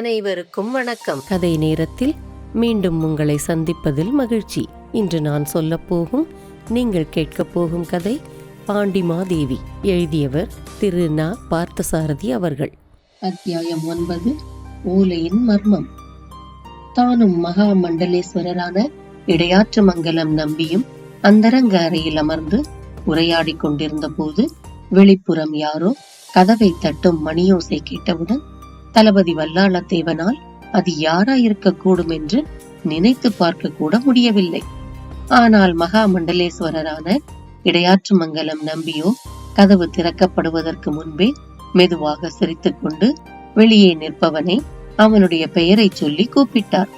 அனைவருக்கும் வணக்கம். கதை நேரத்தில் மீண்டும் உங்களை சந்திப்பதில் மகிழ்ச்சி. இன்று நான் சொல்லப்போகும் நீங்கள் கேட்கப் போகும் கதை பாண்டிமாதேவி. எழுதியவர் திரு நா. பார்த்தசாரதி அவர்கள். அத்தியாயம் 9. ஓலையின் மர்மம். தானும் மகா மண்டலேஸ்வரரான இடையாற்று மங்கலம் நம்பியும் அந்தரங்க அறையில் அமர்ந்து உரையாடி கொண்டிருந்த போது வெளிப்புறம் யாரோ கதவை தட்டும் மணியோசை கேட்டவுடன் தளபதி வல்லாளத்தேவனால் அது யாராயிருக்க கூடும் என்று நினைத்து பார்க்க கூட முடியவில்லை. ஆனால் மகா மண்டலேஸ்வரரான இடையாற்று மங்கலம் நம்பியோ கதவு திறக்கப்படுவதற்கு முன்பே மெதுவாக சிரித்துக் கொண்டு வெளியே நிற்பவனை அவனுடைய பெயரை சொல்லி கூப்பிட்டார்.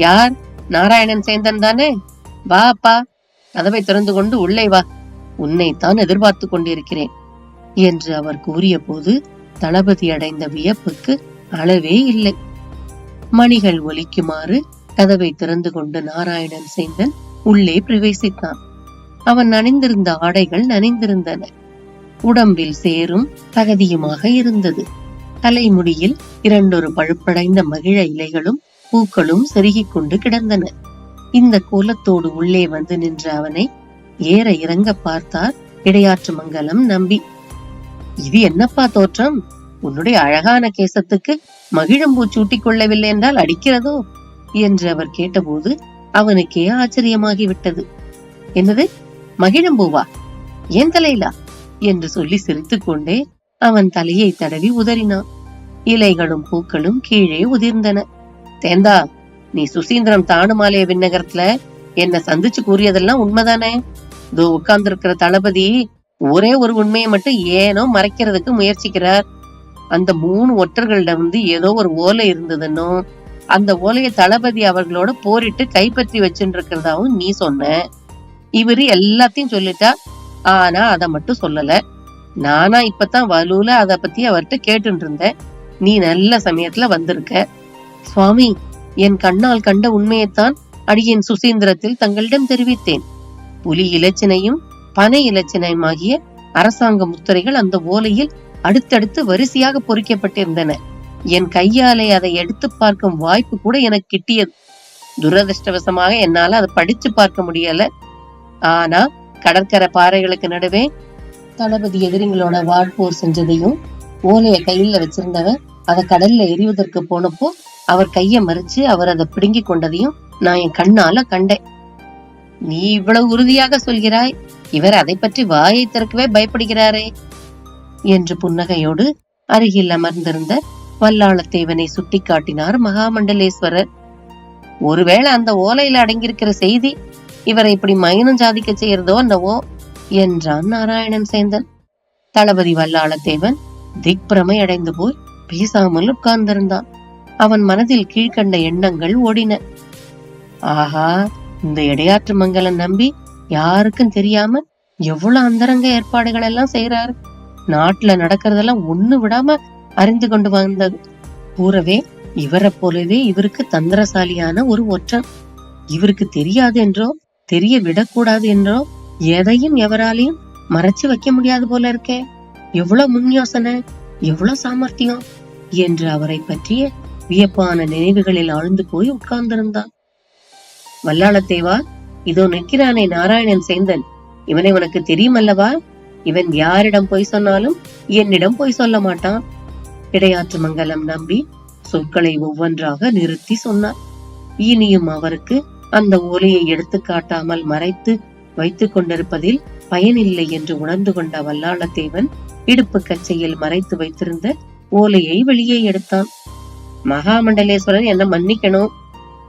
யார்? நாராயணன் சேந்தன் தானே? வா அப்பா, கதவை திறந்து கொண்டு உள்ளே வா, உன்னைத்தான் எதிர்பார்த்து கொண்டிருக்கிறேன் என்று அவர் கூறிய போது தளபதி அடைந்த வியப்புக்கு அளவே இல்லை. மணிகள் ஒலிக்குமாறு கதவை திறந்து கொண்டு நாராயணன் சேந்தன் உள்ளே பிரவேசித்தான். அவன் அணிந்திருந்த ஆடைகள் நனைந்திருந்தன. உடம்பில் சேரும் தகதியுமாக இருந்தது. தலைமுடியில் 2 பழுப்படைந்த மகிழ இலைகளும் பூக்களும் செருகிக் கொண்டு கிடந்தன. இந்த கோலத்தோடு உள்ளே வந்து நின்ற அவனை ஏற இறங்க பார்த்தார் இடையாற்று மங்கலம் நம்பி. இது என்னப்பா தோற்றம்? உன்னுடைய அழகான கேசத்துக்கு மகிழம்பூ சூட்டிக் கொள்ளவில்லை என்றால் அடிக்கிறதோ என்று அவர் கேட்டபோது அவனுக்கே ஆச்சரியமாகிவிட்டது. என்னது, மகிழம்பூவா? ஏன் தலையிலா என்று சொல்லி சிரித்துக் கொண்டே அவன் தலையை தடவி உதறினான். இலைகளும் பூக்களும் கீழே உதிர்ந்தன. தேந்தா, நீ சுசீந்திரம் தானுமாலைய விண்ணகரத்துல என்ன சந்திச்சு கூறியதெல்லாம் உண்மைதானே? இதோ உட்கார்ந்திருக்கிற தளபதி ஒரே ஒரு உண்மையை மட்டும் ஏனோ மறைக்கிறதுக்கு முயற்சிக்கிறார். அந்த 3 ஒற்றர்களிடம் ஏதோ ஒரு ஓலை இருந்ததுன்னு, அந்த ஓலையை தளபதி அவர்களோட போரிட்டு கைப்பற்றி வச்சுட்டு இருக்கிறதாவும் நீ சொன்ன. இவரு எல்லாத்தையும் சொல்லிட்டா, ஆனா அதை மட்டும் சொல்லல. நானா இப்பதான் வலுல அதை பத்தி அவர்கிட்ட கேட்டு இருந்தேன். நீ நல்ல சமயத்துல வந்திருக்க. சுவாமி, என் கண்ணால் கண்ட உண்மையைத்தான் அடியேன் சுசீந்திரத்தில் தங்களிடம் தெரிவித்தேன். புலி இலச்சினையும் பனை இலச்சினையுமாகிய அரசாங்க முத்திரைகள் அந்த ஓலையில் அடுத்தடுத்து வரிசையாக பொறிக்கப்பட்டிருந்தன. என் கையாலே அதை எடுத்து பார்க்கும் வாய்ப்பு கூட எனக்கு கிட்டியது. துரதிருஷ்டவசமாக என்னால அதை படிச்சு பார்க்க முடியல. ஆனா கடற்கரை பாறைகளுக்கு நடுவே தளபதி எதிரிங்களோட வாழ்போர் செஞ்சதையும், ஓலைய கையில வச்சிருந்தவர் அதை கடல்ல எறிவதற்கு போனப்போ அவர் கைய மறிச்சு அவர் அதை பிடுங்கி கொண்டதையும் நான் என் கண்ணால கண்டேன். நீ இவ்வளவு உறுதியாக சொல்கிறாய், இவர் அதை பற்றி வாயை திறக்கவே பயப்படுகிறாரே என்று புன்னகையோடு அருகில் அமர்ந்திருந்த வல்லாளத்தேவனை சுட்டி காட்டினார் மகாமண்டலேஸ்வரர். ஒருவேளை அந்த ஓலையில அடங்கியிருக்கிற செய்தி இவரை இப்படி மயனம் சாதிக்க செய்யறதோ என்னவோ என்றான் நாராயணன் சேந்தன். தளபதி வல்லாளத்தேவன் திக்பிரமை அடைந்து போய் பேசாமல் உட்கார்ந்திருந்தான். அவன் மனதில் கீழ்கண்ட எண்ணங்கள் ஓடின. ஆஹா, இந்த இடையாற்று மங்கலம் நம்பி யாருக்கும் தெரியாம எவ்வளவு அந்தரங்க ஏற்பாடுகள் எல்லாம் செய்யறாரு. நாட்டுல நடக்கிறதெல்லாம் ஒண்ணு விடாம அறிந்து கொண்டு வந்தது. கூறவே இவரை போலவே இவருக்கு தந்திரசாலியான ஒரு ஒற்றன். இவருக்கு தெரியாது என்றோ தெரிய விடக்கூடாது என்றோ எதையும் எவராலையும் மறைச்சு வைக்க முடியாது போல இருக்கே. எவ்வளவு முன் யோசனை, எவ்வளவு சாமர்த்தியம் என்று அவரை பற்றிய வியப்பான நினைவுகளில் ஆழ்ந்து போய் உட்கார்ந்திருந்தான். வல்லாளத்தேவா, இதோ நிற்கிறானே நாராயணன் சேந்தன், இவனை உனக்கு தெரியும் அல்லவா? இவன் யாரிடம் போய் சொன்னாலும் என்னிடம் போய் சொல்ல மாட்டான். இடையாற்று மங்கலம் நம்பி சொற்களை ஒவ்வொன்றாக நிறுத்தி சொன்னார். இனியும் அவருக்கு அந்த ஓலையை எடுத்து காட்டாமல் மறைத்து வைத்துக் கொண்டிருப்பதில் பயனில்லை என்று உணர்ந்து கொண்ட வல்லாளத்தேவன் இடுப்பு கச்சையில் மறைத்து வைத்திருந்த ஓலையை வெளியே எடுத்தான். மகாமண்டலேஸ்வரர் என்ன மன்னிக்கணும்,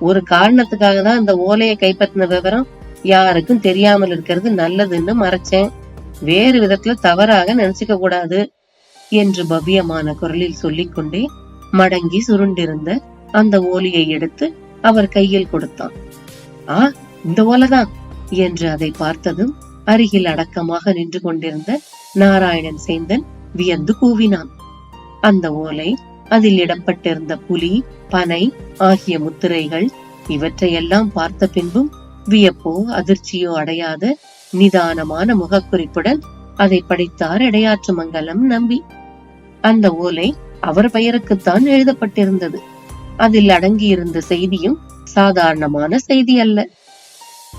ஒரு காரணத்துக்காக தான் அந்த ஓலையை கைப்பற்றின விவரம் யாருக்கும் தெரியாமல் இருக்கிறது நல்லதுன்னு மறைச்சேன். வேறு விதத்துல தவறாக நினைச்சுக்க கூடாது என்று பவ்யமான குரலில் சொல்லிக்கொண்டே மடங்கி சுருண்டிருந்த அந்த ஓலையை எடுத்து அவர் கையில் கொடுத்தான். ஆ, இந்த ஓலைதான் என்று அதை பார்த்ததும் அருகில் அடக்கமாக நின்று கொண்டிருந்த நாராயணன் சேந்தன் வியந்து கூவினான். அந்த ஓலை, அதில் இடப்பட்டிருந்த புலி, பனை ஆகிய முத்திரைகள் இவற்றையெல்லாம் பார்த்த பின்பும் வியப்போ அதிர்ச்சியோ அடையாத நிதானமான முகக்குறிப்புடன் அதை படித்தார் இடையாற்று மங்கலம் நம்பி. அந்த ஓலை அவர் பெயருக்குத்தான் எழுதப்பட்டிருந்தது. அதில் அடங்கியிருந்த செய்தியும் சாதாரணமான செய்தி அல்ல.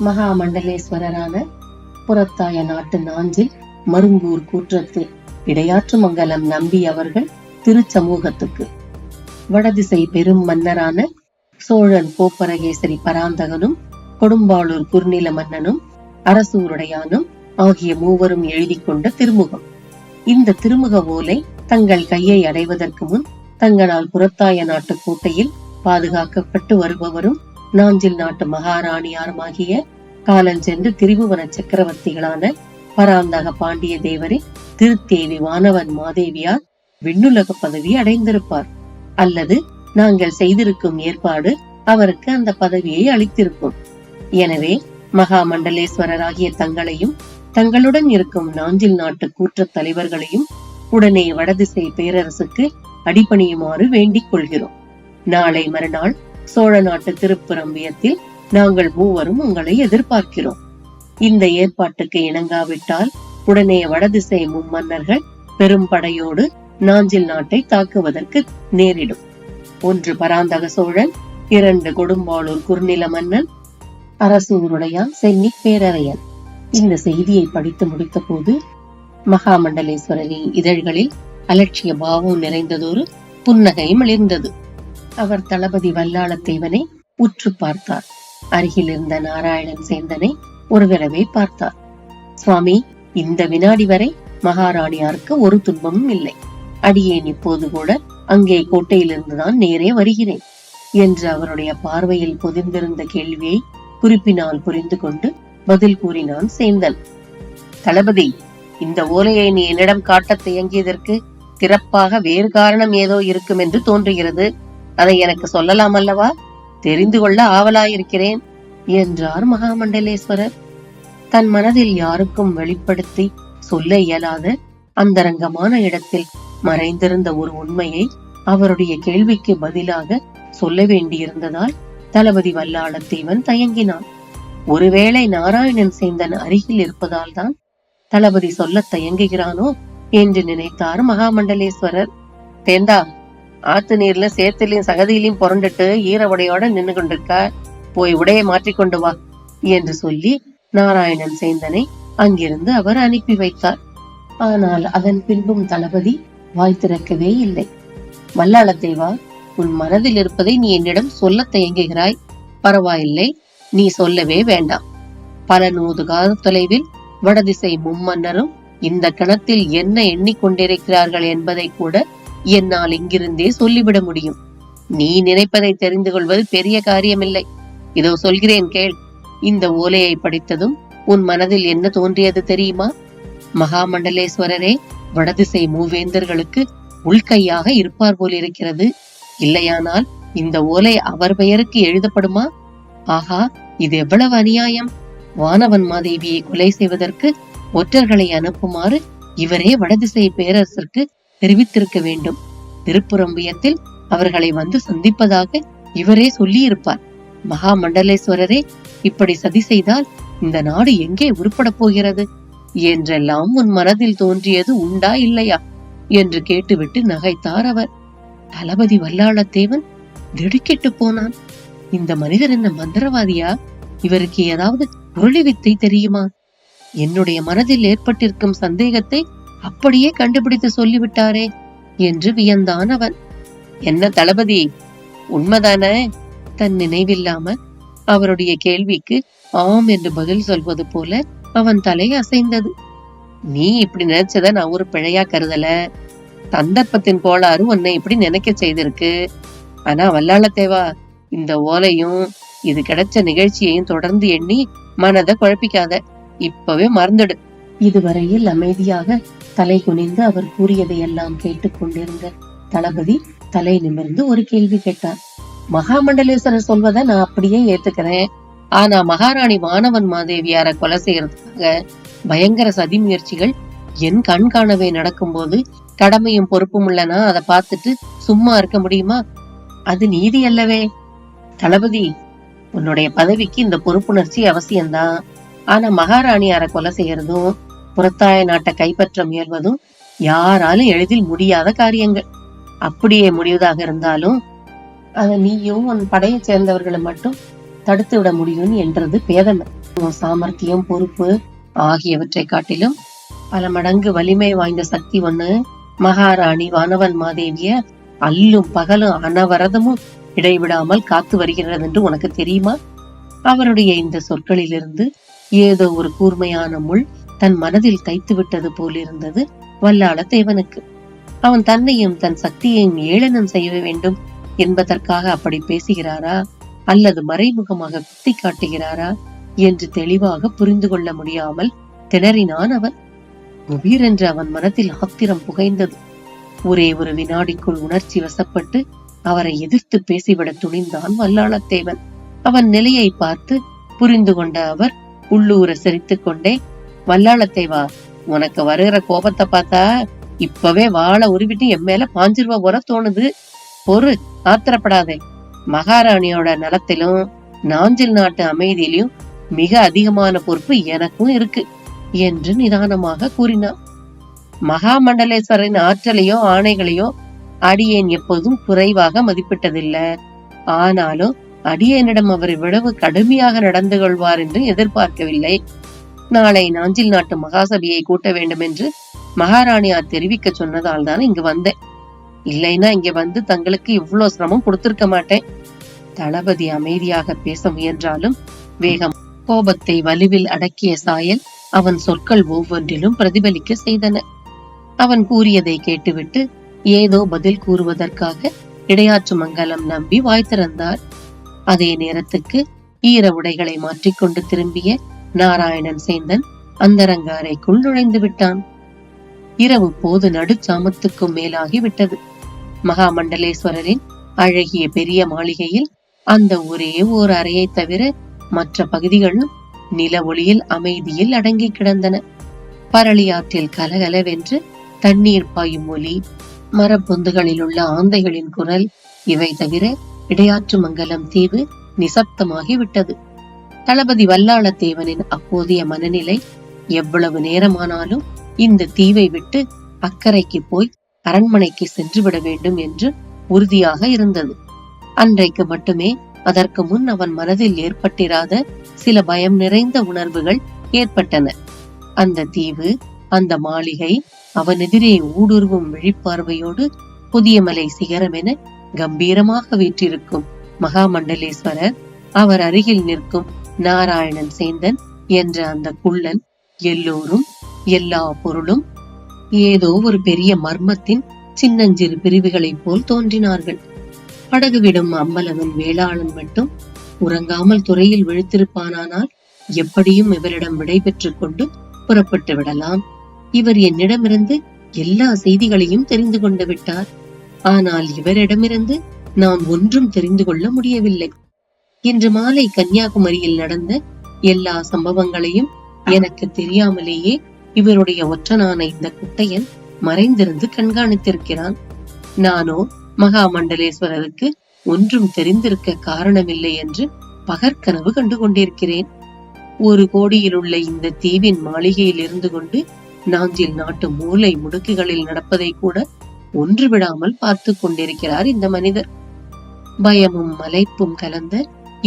மகாமண்டலேஸ்வரரான புறத்தாய நாட்டு நாஞ்சில் மருங்கூர் கூற்றத்து இடையாற்று மங்கலம் நம்பி அவர்கள் திருச்சமூகத்துக்கு வடதிசை பெரும் மன்னரான சோழன் கோப்பரகேசரி பராந்தகனும் கொடும்பாளூர் குறுநில மன்னனும் அரசூருடையானும் ஆகிய மூவரும் எழுதி கொண்ட திருமுகம். இந்த திருமுக ஓலை தங்கள் கையை அடைவதற்கு முன் தங்களால் புறத்தாய நாட்டு கோட்டையில் பாதுகாக்கப்பட்டு வருபவரும் நாஞ்சில் நாட்டு மகாராணியாருமாகிய காலஞ்சென்று திரிபுவன சக்கரவர்த்திகளான பராந்தக பாண்டிய தேவரே திருத்தேவி வானவன் மாதேவியார் விண்ணுலக பதவி அடைந்திருப்பார், அல்லது நாங்கள் செய்திருக்கும் ஏற்பாடு அவருக்கு அந்த பதவியை அளித்திருக்கும். எனவே மகாமண்டலேஸ்வரராகிய தங்களையும் தங்களுடன் இருக்கும் நாஞ்சில் நாட்டு கூற்ற தலைவர்களையும் உடனே வடதிசை பேரரசுக்கு அடிபணியுமாறு வேண்டிக் கொள்கிறோம். நாளை மறுநாள் சோழ நாட்டு திருப்புறம்பியத்தில் நாங்கள் மூவரும் உங்களை எதிர்பார்க்கிறோம். இந்த ஏற்பாட்டுக்கு இணங்காவிட்டால் உடனே வடதிசை மும்மன்னர்கள் பெரும் படையோடு நாஞ்சில் நாட்டை தாக்குவதற்கு நேரிடும். 1 பராந்தக சோழன், 2 கொடும்பாளூர் குறுநில மன்னன், அரசூருடையான், சென்னி பேரரையன். இந்த செய்தியை படித்து முடித்த போது மகாமண்டலேஸ்வரரின் இதழ்களில் அலட்சிய பாவம் நிறைந்ததொரு புன்னகை மிளிர்ந்தது. அவர் தளபதி வல்லாளத்தேவனை உற்று பார்த்தார். அருகில் இருந்த நாராயணன் சேந்தனை ஒரு தடவை பார்த்தார். சுவாமி, இந்த வினாடி வரை மகாராணியாருக்கு ஒரு துன்பமும் இல்லை. அடியேன் இப்போது கூட அங்கே கோட்டையிலிருந்துதான் நேரே வருகிறேன் என்று அவருடைய பார்வையில் பொதிந்திருந்த கேள்வியை குறிப்பினால் புரிந்து கொண்டு பதில் கூறினான் சேந்தன். தளபதி, இந்த ஓலையை நீ என்னிடம் காட்ட துவங்கியதற்கு சிறப்பாக வேறு காரணம் ஏதோ இருக்கும் என்று தோன்றுகிறது. அதை எனக்கு சொல்லலாம் அல்லவா? தெரிந்து கொள்ள ஆவலாயிருக்கிறேன் என்றார் மகாமண்டலேஸ்வரர். தன் மனதில் யாருக்கும் வெளிப்படுத்தி சொல்ல இயலாத அந்தரங்கமான இடத்தில் மறைந்திருந்த ஒரு உண்மையை அவருடைய கேள்விக்கு பதிலாக சொல்ல வேண்டியிருந்ததால் தளபதி வல்லாளத்தேவன் தயங்கினான். ஒருவேளை நாராயணன் சேந்தன் அருகில் இருப்பதால் தான் தளபதி சொல்ல தயங்குகிறானோ என்று நினைத்தார் மகாமண்டலேஸ்வரர். தேந்தா, ஆத்து நீர்ல சேத்திலையும் சகதியிலையும் புரண்டுட்டு ஈரவுடையோட நின்று கொண்டிருக்கா, போய் உடையை மாற்றிக்கொண்டு வா என்று சொல்லி நாராயணன் சேந்தனை அங்கிருந்து அவர் அனுப்பி வைத்தார். ஆனால் அதன் பின்பும் தளபதி வாய் திறக்கவே இல்லை. வல்லாளத்தேவா, உன் மனதில் இருப்பதை நீ என்னிடம் சொல்ல தயங்குகிறாய். பரவாயில்லை, நீ சொல்லவே வேண்டாம். பல 100 கால தொலைவில் வடதிசை மும்மன்னரும் இந்த கணத்தில் என்ன எண்ணிக்கொண்டிருக்கிறார்கள் என்பதை கூட என்னால் இங்கிருந்தே சொல்லிவிட முடியும். நீ நினைப்பதை தெரிந்து கொள்வது பெரிய காரியமில்லை. இதோ சொல்கிறேன் கேள். இந்த ஓலையை படித்ததும் உன் மனதில் என்ன தோன்றியது தெரியுமா? மகாமண்டலேஸ்வரரே வடதிசை மூவேந்தர்களுக்கு உள்கையாக இருப்பார் போலிருக்கிறது. இல்லையானால் இந்த ஓலை அவர் பெயருக்கு எழுதப்படுமா? ஆஹா, இது எவ்வளவு அநியாயம்! வானவன் மாதேவியை கொலை செய்வதற்கு ஒற்றர்களை அனுப்புமாறு இவரே வடதிசை பேரரசிற்கு தெரிவித்திருக்க வேண்டும். திருப்புறம்பியத்தில் அவர்களை வந்து சந்திப்பதாக இவரே சொல்லி இருப்பார். மகாமண்டலேஸ்வரரே இப்படி சதி செய்தால் இந்த நாடு எங்கே உருப்பட போகிறது என்றெல்லாம் உன் மனதில் தோன்றியது உண்டா இல்லையா என்று கேட்டுவிட்டு நகைத்தார் அவர். தளபதி வல்லாளத்தேவன் திடுக்கிட்டு போனான். இந்த மனிதர் என்ன மந்திரவாதியா? இவருக்கு ஏதாவது உருளி வித்தை தெரியுமா? என்னுடைய மனதில் ஏற்பட்டிருக்கும் சந்தேகத்தை அப்படியே கண்டுபிடித்து சொல்லிவிட்டாரே என்று வியந்தான் அவன். என்ன தளபதி, உண்மைதானே? தன் நினைவில்லாம அவருடைய கேள்விக்கு ஆம் என்று பதில் சொல்வது போல அவன் தலை அசைந்தது. நீ இப்படி நினைச்சத நான் ஒரு பிழையா கருதல. சந்தர்ப்பத்தின் கோளாறு உன்னை இப்படி நினைக்க செய்திருக்கு. ஆனா வல்லாளத்தேவா, இந்த ஓலையும் இது கிடைச்ச நிகழ்ச்சியையும் தொடர்ந்து எண்ணி மனதை குழப்பிக்காத. இப்பவே மறந்துடு. இதுவரையில் அமைதியாக தலை குனிந்து அவர் கூறியதையெல்லாம் கேட்டுக் கொண்டிருந்த தளபதி தலை நிமிர்ந்து ஒரு கேள்வி கேட்டார். மகாமண்டலேஸ்வரர் சொல்வதை நான் அப்படியே ஏத்துக்கிறேன். ஆனா மகாராணி வானவன் மாதேவியார கொலை செய்யறதுக்காக பயங்கர சதி முயற்சிகள் என் கண் காணவே நடக்கும்போது கடமையும் பொறுப்பும் உள்ளனா அதை பார்த்துட்டு சும்மா இருக்க முடியுமா? அது நீதி அல்லவே. தளபதி, உன்னுடைய பதவிக்கு இந்த பொறுப்புணர்ச்சி அவசியம்தான். ஆனா மகாராணியார கொலை செய்யறதும் புறத்தாய நாட்டை கைப்பற்ற முயல்வதும் யாராலும் எளிதில் முடியாத காரியங்கள். அப்படியே முடிவதாக இருந்தாலும் அதை நீயும் உன் படையை சேர்ந்தவர்களை மட்டும் தடுத்து விட முடியும் என்றது பேதமை. உன் சாமர்த்தியம், பொறுப்பு ஆகியவற்றை காட்டிலும் பல மடங்கு வலிமை வாய்ந்த சக்தி ஒண்ணு மகாராணி வானவன் மாதேவிய அல்லும் பகலும் அனவரதமும் இடைவிடாமல் காத்து வருகிறது என்று உனக்கு தெரியுமா? அவருடைய இந்த சொற்களிலிருந்து ஏதோ ஒரு கூர்மையான முள் தன் மனதில் தைத்து விட்டது போலிருந்தது வல்லாளத்தேவனுக்கு. அவன் தன்னையும் தன் சக்தியையும் ஏளனம் செய்ய வேண்டும் என்பதற்காக அப்படி பேசுகிறாரா அல்லது மறைமுகமாக குத்தி காட்டுகிறாரா என்று தெளிவாக புரிந்து கொள்ள முடியாமல் திணறினான் அவன். வீரென்று அவன் மனத்தில் ஆத்திரம் புகைந்தது. ஒரே ஒரு வினாடிக்குள் உணர்ச்சி வசப்பட்டு அவரை எதிர்த்து பேசிவிட துணிந்தான் வல்லாளத்தேவன். அவன் நிலையை பார்த்து புரிந்து கொண்ட அவர் உள்ளூர சிரித்துக் கொண்டே, வல்லாளத்தேவா, உனக்கு வருகிற கோபத்தை பார்த்தா இப்பவே வாழை உருவிட்டு என் மேல பாஞ்சிருவா வர தோணுது. ஒரு ஆத்திரப்படாதே. மகாராணியோட நலத்திலும் நாஞ்சில் நாட்டு அமைதியிலும் மிக அதிகமான பொறுப்பு எனக்கும் இருக்கு என்று நிதானமாக கூறினார். மகாமண்டலேஸ்வரின் ஆற்றலையோ ஆணைகளையோ அடியேன் எப்போதும் குறைவாக மதிப்பிட்டதில்லை. ஆனாலும் அடியேனிடம் அவர் இவ்வளவு கடுமையாக நடந்து கொள்வார் என்று எதிர்பார்க்கவில்லை. நாளை நாஞ்சில் நாட்டு மகாசபையை கூட்ட வேண்டும் என்று மகாராணியார் தெரிவிக்க சொன்னதால் தான் இங்கு வந்தேன். இல்லைன்னா இங்க வந்து தங்களுக்கு இவ்வளவு சிரமம் கொடுத்திருக்க மாட்டேன். தளபதி அமைதியாக பேச முயன்றாலும் வேகம் கோபத்தை வலுவில் அடக்கிய சாயல் அவன் சொற்கள் ஒவ்வொன்றிலும் பிரதிபலிக்க செய்தன. அவன் கூறியதை கேட்டுவிட்டு ஏதோ பதில் கூறுவதற்காக இடையாற்று மங்கலம் நம்பி வாய் திறந்தார். அதே நேரத்துக்கு ஈர உடைகளை மாற்றிக்கொண்டு திரும்பிய நாராயணன் சேந்தன் அந்தரங்க அறைக்குள் நுழைந்து விட்டான். இரவு போது நடுச்சாமத்துக்கும் மேலாகி விட்டது. மகாமண்டலேஸ்வரரின் அழகிய பெரிய மாளிகையில் அந்த ஒரே ஓர் அறையை தவிர மற்ற பகுதிகளும் நில ஒளியில் அமைதியில் அடங்கி கிடந்தன. பரளியாற்றில் கலகலவென்று தண்ணீர் பாயும் ஒலி, மரப்பொந்துகளில் உள்ள ஆந்தைகளின் குரல், இவை தவிர இடையாற்று மங்கலம் தீவு நிசப்தமாகி விட்டது. தளபதி வல்லாளத்தேவனின் அப்போதைய மனநிலை எவ்வளவு நேரமானாலும் இந்த தீவை விட்டு அக்கறைக்கு போய் அரண்மனைக்கு சென்றுவிட வேண்டும் என்று உறுதியாக இருந்தது. அன்றைக்கு மட்டுமே அதற்கு முன் அவன் மனதில் ஏற்பட்டிராத சில பயம் நிறைந்த உணர்வுகள் ஏற்பட்டன. அந்த தீவு, அந்த மாளிகை, அவன் எதிரே ஊடுருவும் விழிப்பார்வையோடு புதிய மலை சிகரம் என கம்பீரமாக வீற்றிருக்கும் மகாமண்டலேஸ்வரர், அவர் அருகில் நிற்கும் நாராயணன் சேந்தன் என்ற அந்த குள்ளன், எல்லோரும் எல்லா பொருளும் ஏதோ ஒரு பெரிய மர்மத்தின் சின்னஞ்சிறு பிரிவுகளைப் போல் தோன்றினார்கள். படகு விடும் அம்பலவன் வேளாளன் மட்டும் உறங்காமல் துறையில் விழுத்திருப்பானால் எப்படியும் இவரிடம் விடை பெற்றுக் கொண்டு புறப்பட்டு விடலாம். இவர் என்னிடமிருந்து எல்லா செய்திகளையும் தெரிந்து கொண்டு விட்டார். ஆனால் இவரிடமிருந்து நான் ஒன்றும் தெரிந்து கொள்ள முடியவில்லை. இன்று மாலை கன்னியாகுமரியில் நடந்த எல்லா சம்பவங்களையும் எனக்கு தெரியாமலேயே இவருடைய ஒற்றனான இந்த குட்டையன் மறைந்திருந்து கண்காணித்திருக்கிறான். நானோ மகாமண்டலேஸ்வரருக்கு ஒன்றும் தெரிந்திருக்க காரணமில்லை என்று பகற்கனவு கண்டு கொண்டிருக்கிறேன். 1 கோடியில் உள்ள இந்த தீவின் மாளிகையில் இருந்து கொண்டு நாஞ்சில் நாட்டு மூலை முடுக்குகளில் நடப்பதை கூட ஒன்று விடாமல் பார்த்து கொண்டிருக்கிறார் இந்த மனிதர். பயமும் மலைப்பும் கலந்த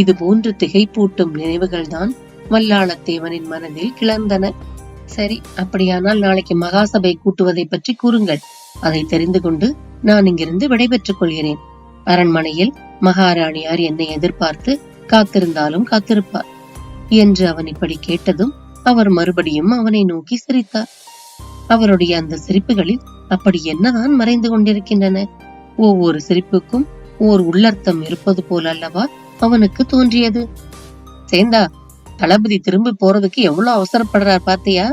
இது போன்ற திகைப்பூட்டும் நினைவுகள் தான் வல்லாளத்தேவனின் மனதில் கிளர்ந்தன. சரி, அப்படியானால் நாளைக்கு மகாசபை கூட்டுவதை பற்றி கூறுங்கள். அதை தெரிந்து கொண்டு நான் இங்கிருந்து விடைபெற்றுக் கொள்கிறேன். அரண்மனையில் மகாராணியார் என்னை எதிர்பார்த்து காத்திருந்தாலும் காத்திருப்பார் என்று அவன் இப்படி கேட்டதும் அவர் மறுபடியும் அவனை நோக்கி சிரித்தார். அவருடைய அந்த சிரிப்புகளில் அப்படி என்னதான் மறைந்து கொண்டிருக்கின்றன? ஒவ்வொரு சிரிப்புக்கும் ஓர் உள்ளர்த்தம் இருப்பது போல் அல்லவா அவனுக்கு தோன்றியது. சேந்தா, தளபதி திரும்பி போறதுக்கு எவ்வளவு அவசரப்படுறார் பாத்தியா?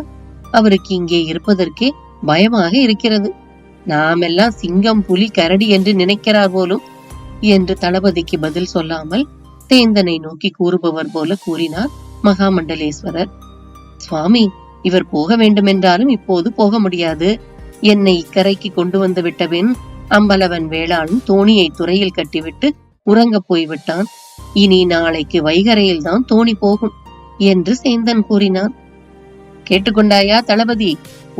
அவருக்கு இங்கே இருப்பதற்கே பயமாக இருக்கிறது. நாமெல்லாம் சிங்கம், புலி, கரடி என்று நினைக்கிறார் போலும் என்று தளபதிக்கு பதில் சொல்லாமல் சேந்தனை நோக்கி கூறுபவர் போல கூறினார் மகாமண்டலேஸ்வரர். சுவாமி, இவர் போக வேண்டுமென்றாலும் இப்போது போக முடியாது. என்னை இக்கரைக்கு கொண்டு வந்து விட்டபின் அம்பலவன் வேளாளன் தோணியை துறையில் கட்டிவிட்டு உறங்க போய்விட்டான். இனி நாளைக்கு வைகரையில் தான் தோணி போகும் என்று சேந்தன் கூறினான். கேட்டுக்கொண்டாயா தளபதி?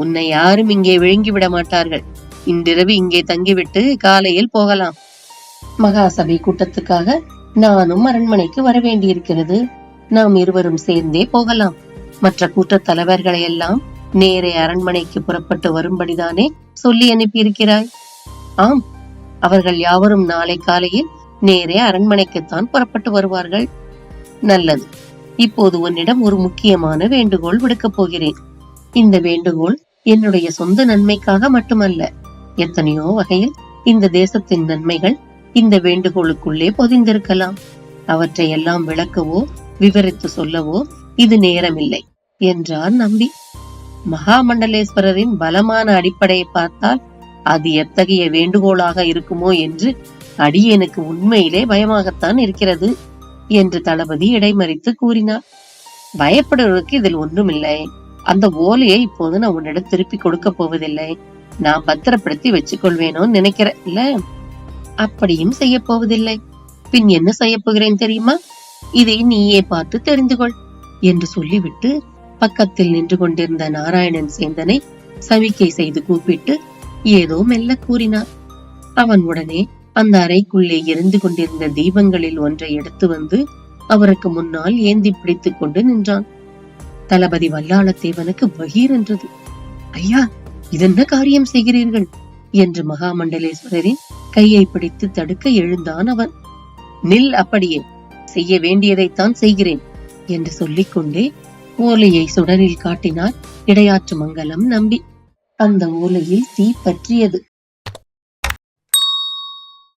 உன்னை யாரும் இங்கே விழுங்கிவிட மாட்டார்கள். இன்றிரவு இங்கே தங்கிவிட்டு காலையில் போகலாம். மகாசபை கூட்டத்துக்காக நானும் அரண்மனைக்கு வர வேண்டியிருக்கிறது. நாம் இருவரும் சேர்ந்தே போகலாம். மற்ற கூட்டத் தலைவர்களை எல்லாம் நேரே அரண்மனைக்கு புறப்பட்டு வரும்படிதானே சொல்லி அனுப்பியிருக்கிறாய்? ஆம், அவர்கள் யாவரும் நாளை காலையில் நேரே அரண்மனைக்குத்தான் புறப்பட்டு வருவார்கள். நல்லது. இப்போது உன்னிடம் ஒரு முக்கியமான வேண்டுகோள் விடுக்கப் போகிறேன். இந்த வேண்டுகோள் என்னுடைய சொந்த நன்மைக்காக மட்டுமல்ல. எத்தனையோ வகையில் இந்த தேசத்தின் நன்மைகள் இந்த வேண்டுகோளுக்குள்ளே பொதிந்திருக்கலாம். அவற்றை எல்லாம் விளக்கவோ விவரித்து சொல்லவோ இது நேரமில்லை என்றார் நம்பி. மகாமண்டலேஸ்வரரின் பலமான அடிப்படையை பார்த்தால் அது எத்தகைய வேண்டுகோளாக இருக்குமோ என்று அடியேனுக்கு உண்மையிலே பயமாகத்தான் இருக்கிறது என்று தளபதி இடைமறித்து கூறினார். பயப்படுவதற்கு இதில் ஒன்றுமில்லை. அந்த ஓலையை இப்போது நான் உன்னிடம் திருப்பி கொடுக்க போவதில்லை. நான் பத்திரப்படுத்தி வச்சுக் கொள்வேனோன்னு நினைக்கிறேன் இல்ல? அப்படியும் செய்ய போவதில்லை. பின் என்ன செய்ய போகிறேன் தெரியுமா? இதை நீயே பார்த்து தெரிந்து கொள் என்று சொல்லிவிட்டு பக்கத்தில் நின்று கொண்டிருந்த நாராயணன் சேந்தனை சமிக்கை செய்து கூப்பிட்டு ஏதோ மெல்ல கூறினார். அவன் உடனே அந்த அறைக்குள்ளே எரிந்து கொண்டிருந்த தீபங்களில் ஒன்றை எடுத்து வந்து அவருக்கு முன்னால் ஏந்தி பிடித்துக் கொண்டு நின்றான். தளபதி வல்லாளத்தேவனுக்கு பகீர் என்றது. ஐயா, இதென்ன காரியம் செய்கிறீர்கள் என்று மகாமண்டலேஸ்வரரின் கையை பிடித்து தடுக்க எழுந்தான் அவன். நில், அப்படியே செய்ய வேண்டியதைத்தான் செய்கிறேன் என்று சொல்லிக்கொண்டே ஓலையை சுடரில் காட்டினார் இடையாற்று மங்கலம் நம்பி. அந்த ஓலையில் தீ பற்றியது.